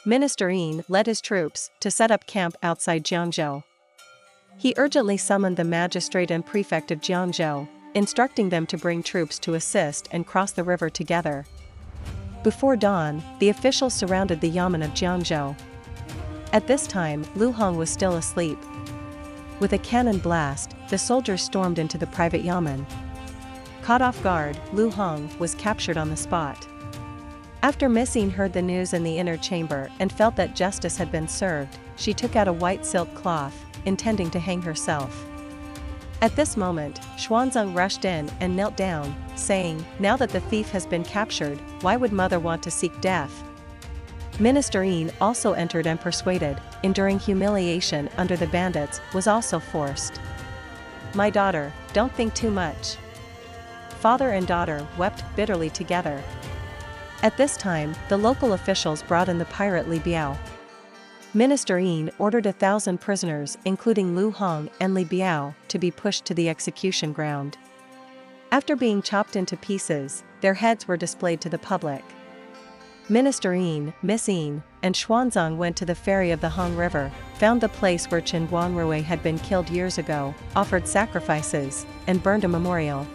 Minister Yin led his troops to set up camp outside Jiangzhou. He urgently summoned the magistrate and prefect of Jiangzhou, instructing them to bring troops to assist and cross the river together. Before dawn, the officials surrounded the yamen of Jiangzhou. At this time, Lu Hong was still asleep. With a cannon blast, the soldiers stormed into the private yamen. Caught off guard, Lu Hong was captured on the spot. After Miss Yin heard the news in the inner chamber and felt that justice had been served, she took out a white silk cloth, intending to hang herself. At this moment, Sanzang rushed in and knelt down, saying, "Now that the thief has been captured, why would mother want to seek death?" Minister Yin also entered and persuaded, enduring humiliation under the bandits was also forced. "My daughter, don't think too much." Father and daughter wept bitterly together. At this time, the local officials brought in the pirate Li Biao. Minister Yin ordered 1,000 prisoners, including Lu Hong and Li Biao, to be pushed to the execution ground. After being chopped into pieces, their heads were displayed to the public. Minister Yin, Miss Yin, and Sanzang went to the ferry of the Hong River, found the place where Chen Guangrui had been killed years ago, offered sacrifices, and burned a memorial.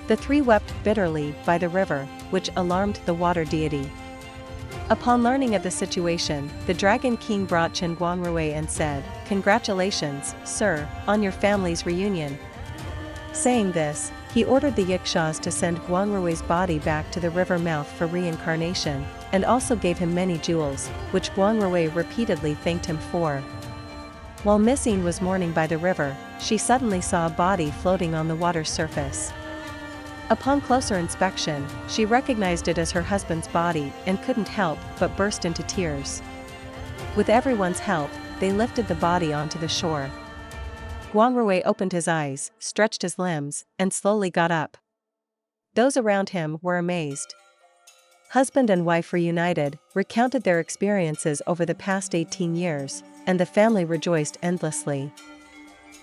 The three wept bitterly by the river, which alarmed the water deity. Upon learning of the situation, the Dragon King brought Chen Guangrui and said, "Congratulations, sir, on your family's reunion." Saying this, he ordered the Yikshaws to send Guangrui's body back to the river mouth for reincarnation, and also gave him many jewels, which Guangrui repeatedly thanked him for. While Miss Yin was mourning by the river, she suddenly saw a body floating on the water's surface. Upon closer inspection, she recognized it as her husband's body and couldn't help but burst into tears. With everyone's help, they lifted the body onto the shore. Guangrui opened his eyes, stretched his limbs, and slowly got up. Those around him were amazed. Husband and wife reunited, recounted their experiences over the past 18 years, and the family rejoiced endlessly.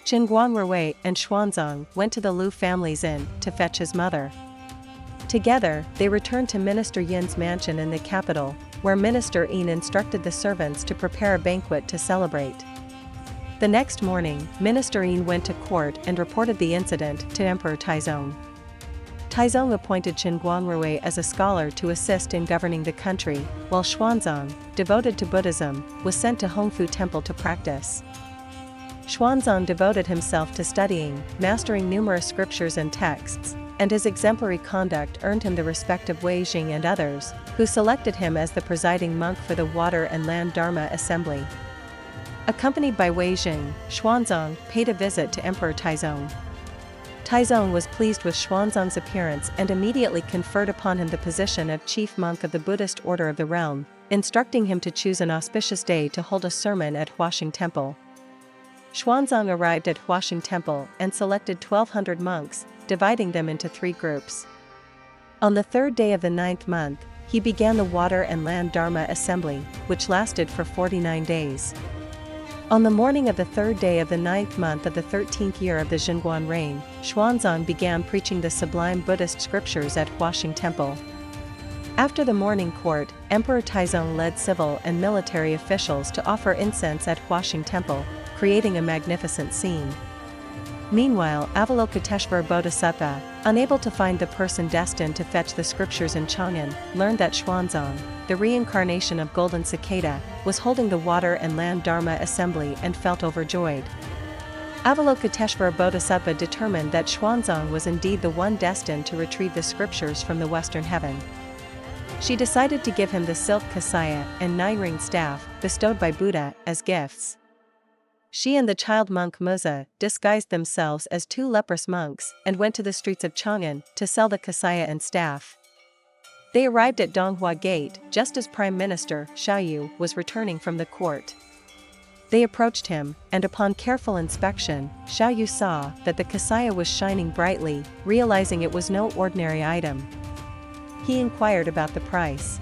Chen Guangrui and Sanzang went to the Lu family's inn to fetch his mother. Together, they returned to Minister Yin's mansion in the capital, where Minister Yin instructed the servants to prepare a banquet to celebrate. The next morning, Minister Yin went to court and reported the incident to Emperor Taizong. Taizong appointed Chen Guangrui as a scholar to assist in governing the country, while Sanzang, devoted to Buddhism, was sent to Hongfu Temple to practice. Sanzang devoted himself to studying, mastering numerous scriptures and texts, and his exemplary conduct earned him the respect of Wei Jing and others, who selected him as the presiding monk for the Water and Land Dharma Assembly. Accompanied by Wei Jing, Sanzang paid a visit to Emperor Taizong. Taizong was pleased with Sanzang's appearance and immediately conferred upon him the position of chief monk of the Buddhist order of the realm, instructing him to choose an auspicious day to hold a sermon at Huaxing Temple. Sanzang arrived at Huaxing Temple and selected 1,200 monks, dividing them into 3 groups. On the 3rd day of the 9th month, he began the Water and Land Dharma Assembly, which lasted for 49 days. On the morning of the 3rd day of the 9th month of the 13th year of the Zhenguan reign, Sanzang began preaching the sublime Buddhist scriptures at Huaxing Temple. After the morning court, Emperor Taizong led civil and military officials to offer incense at Huaxing Temple, creating a magnificent scene. Meanwhile, Avalokiteshvara Bodhisattva, unable to find the person destined to fetch the scriptures in Chang'an, learned that Sanzang, the reincarnation of Golden Cicada, was holding the Water and Land Dharma Assembly and felt overjoyed. Avalokiteshvara Bodhisattva determined that Sanzang was indeed the one destined to retrieve the scriptures from the western heaven. She decided to give him the silk kasaya and 9-ring staff, bestowed by Buddha, as gifts. She and the child monk Muza disguised themselves as 2 leprous monks and went to the streets of Chang'an to sell the kasaya and staff. They arrived at Donghua Gate just as Prime Minister Xiaoyu was returning from the court. They approached him, and upon careful inspection, Xiaoyu saw that the kasaya was shining brightly, realizing it was no ordinary item. He inquired about the price.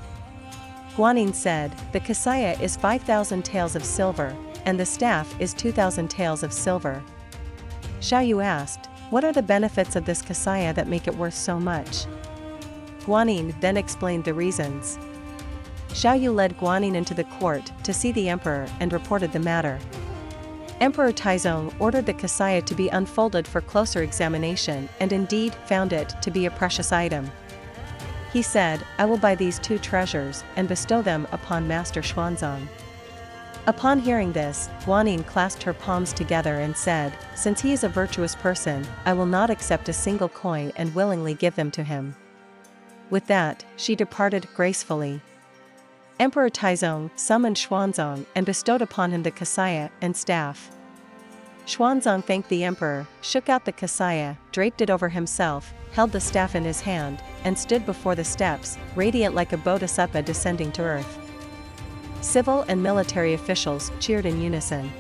Guanyin said, "The kasaya is 5,000 taels of silver, and the staff is 2,000 taels of silver." Xiaoyu asked, "What are the benefits of this kasaya that make it worth so much?" Guanyin then explained the reasons. Xiao Yu led Guanyin into the court to see the emperor and reported the matter. Emperor Taizong ordered the kasaya to be unfolded for closer examination and indeed found it to be a precious item. He said, "I will buy these 2 treasures and bestow them upon Master Xuanzang." Upon hearing this, Guanyin clasped her palms together and said, "Since he is a virtuous person, I will not accept a single coin and willingly give them to him." With that, she departed gracefully. Emperor Taizong summoned Xuanzang and bestowed upon him the kasaya and staff. Xuanzang thanked the emperor, shook out the kasaya, draped it over himself, held the staff in his hand, and stood before the steps, radiant like a bodhisattva descending to earth. Civil and military officials cheered in unison.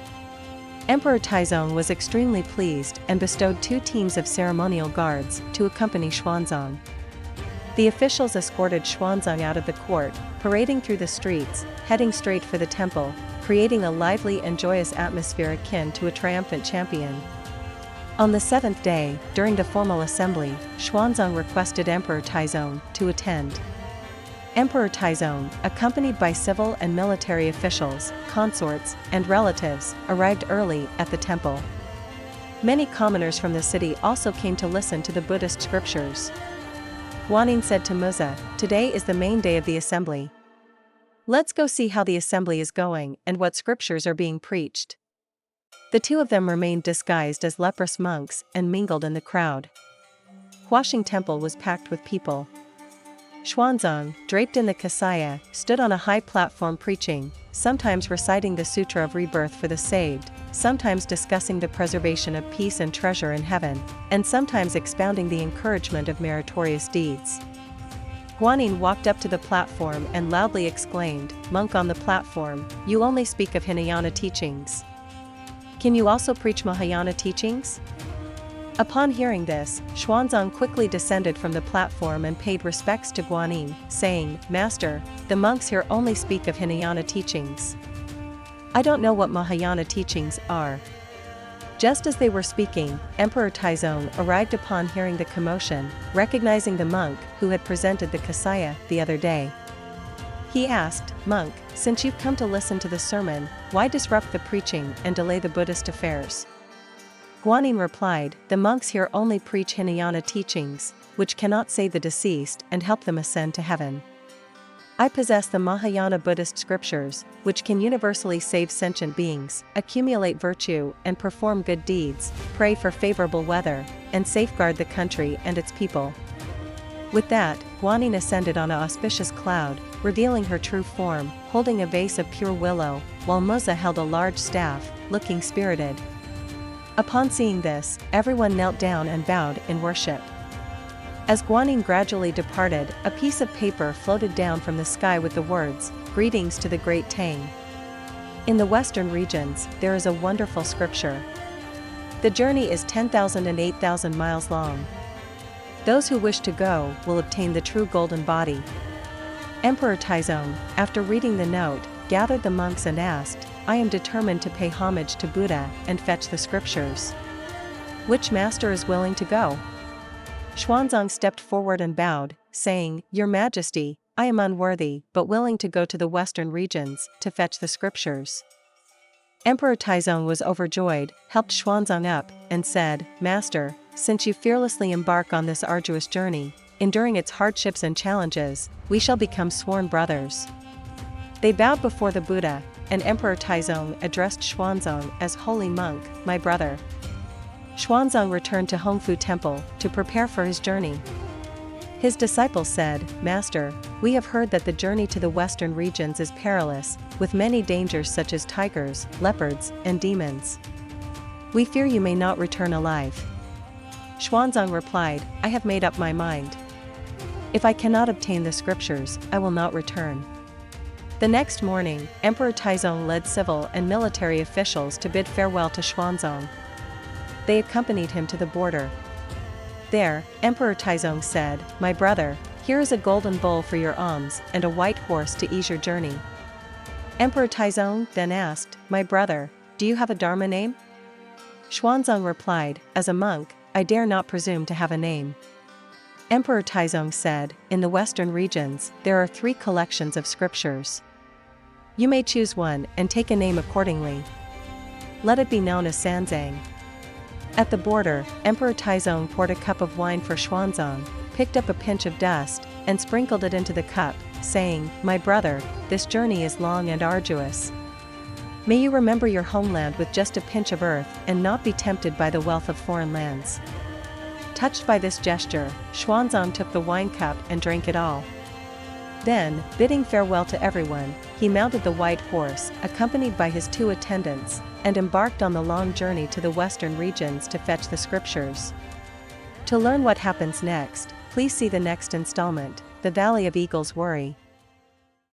Emperor Taizong was extremely pleased and bestowed 2 teams of ceremonial guards to accompany Xuanzang. The officials escorted Xuanzang out of the court, parading through the streets, heading straight for the temple, creating a lively and joyous atmosphere akin to a triumphant champion. On the 7th day, during the formal assembly, Xuanzang requested Emperor Taizong to attend. Emperor Taizong, accompanied by civil and military officials, consorts, and relatives, arrived early at the temple. Many commoners from the city also came to listen to the Buddhist scriptures. Guanyin said to Muza, "Today is the main day of the assembly. Let's go see how the assembly is going and what scriptures are being preached." The 2 of them remained disguised as leprous monks and mingled in the crowd. Huaxing Temple was packed with people. Xuanzang, draped in the kasaya, stood on a high platform preaching, sometimes reciting the Sutra of Rebirth for the saved, sometimes discussing the preservation of peace and treasure in heaven, and sometimes expounding the encouragement of meritorious deeds. Guanyin walked up to the platform and loudly exclaimed, "Monk on the platform, you only speak of Hinayana teachings. Can you also preach Mahayana teachings?" Upon hearing this, Xuanzang quickly descended from the platform and paid respects to Guanyin, saying, "Master, the monks here only speak of Hinayana teachings. I don't know what Mahayana teachings are." Just as they were speaking, Emperor Taizong arrived upon hearing the commotion, recognizing the monk who had presented the kasaya the other day. He asked, "Monk, since you've come to listen to the sermon, why disrupt the preaching and delay the Buddhist affairs?" Guanyin replied, "The monks here only preach Hinayana teachings, which cannot save the deceased and help them ascend to heaven. I possess the Mahayana Buddhist scriptures, which can universally save sentient beings, accumulate virtue and perform good deeds, pray for favorable weather, and safeguard the country and its people." With that, Guanyin ascended on an auspicious cloud, revealing her true form, holding a vase of pure willow, while Muza held a large staff, looking spirited. Upon seeing this, everyone knelt down and bowed in worship. As Guanyin gradually departed, a piece of paper floated down from the sky with the words, "Greetings to the great Tang." In the western regions, there is a wonderful scripture. The journey is 10,000 and 8,000 miles long. Those who wish to go will obtain the true golden body. Emperor Taizong, after reading the note, gathered the monks and asked, "I am determined to pay homage to Buddha and fetch the scriptures. Which master is willing to go?" Xuanzang stepped forward and bowed, saying, "Your Majesty, I am unworthy but willing to go to the western regions to fetch the scriptures." Emperor Taizong was overjoyed, helped Xuanzang up, and said, "Master, since you fearlessly embark on this arduous journey, enduring its hardships and challenges, we shall become sworn brothers." They bowed before the Buddha, and Emperor Taizong addressed Xuanzang as "Holy monk, my brother." Xuanzang returned to Hongfu Temple to prepare for his journey. His disciples said, "Master, we have heard that the journey to the western regions is perilous, with many dangers such as tigers, leopards, and demons. We fear you may not return alive." Xuanzang replied, "I have made up my mind. If I cannot obtain the scriptures, I will not return." The next morning, Emperor Taizong led civil and military officials to bid farewell to Xuanzang. They accompanied him to the border. There, Emperor Taizong said, "My brother, here is a golden bowl for your alms and a white horse to ease your journey." Emperor Taizong then asked, "My brother, do you have a dharma name?" Xuanzang replied, "As a monk, I dare not presume to have a name." Emperor Taizong said, "In the western regions, there are 3 collections of scriptures. You may choose one and take a name accordingly. Let it be known as Sanzang." At the border, Emperor Taizong poured a cup of wine for Xuanzang, picked up a pinch of dust, and sprinkled it into the cup, saying, "My brother, this journey is long and arduous. May you remember your homeland with just a pinch of earth and not be tempted by the wealth of foreign lands." Touched by this gesture, Xuanzang took the wine cup and drank it all. Then, bidding farewell to everyone, he mounted the white horse, accompanied by his 2 attendants, and embarked on the long journey to the western regions to fetch the scriptures. To learn what happens next, please see the next installment, The Valley of Eagles Worry.